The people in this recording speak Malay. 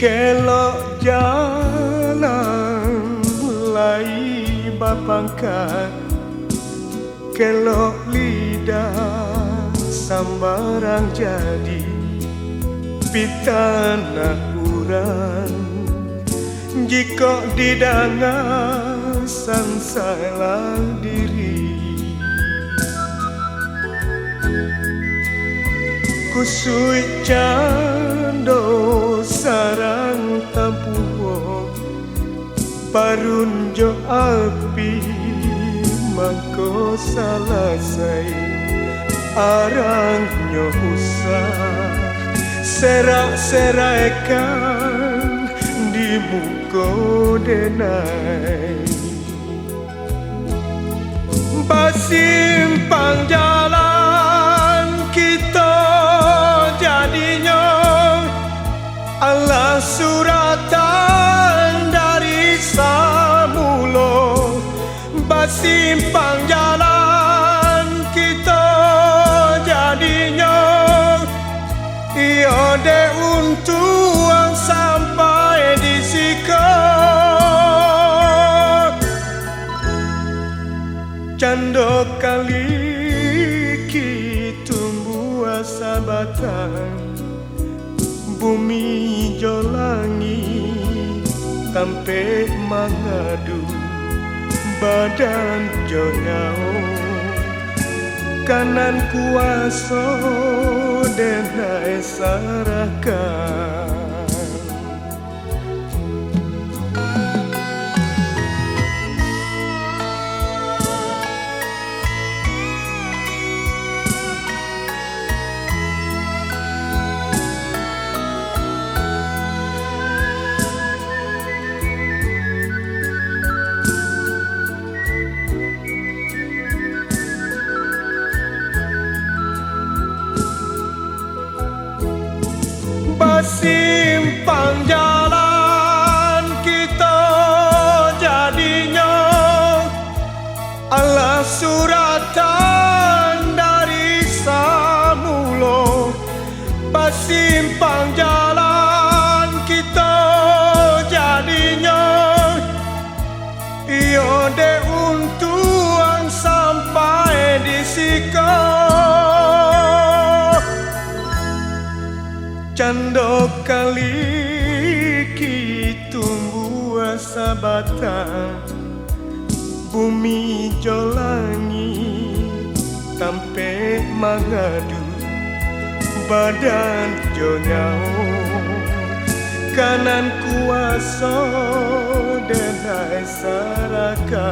Kelok jalan lai bapangkat, kelok lidah sambarang jadi pitana urang. Jika didangan sansalah diri, kusui cando sarang tampuho parunjo api mako salasai arangnya usah serak-seraikan di muka denai. Basimpang jalan kita jadinya ala suratan dari samulo. Basimpang jalan kita jadinya ia de untuang sampai di siko. Cando kali tumbuh sabatan, bumi jolangi tampe mangadu badan jonyao kanan kuaso denai sarakan. Simpang jalan kita jadinya ala suratan dari samulo. Basimpang jalan kita jadinya iyo de untuang sampai di siko. Cando kali tumbuh sabatan, bumi jolangi tampe mangadu badan jonyao kanan kuaso denai sarakan.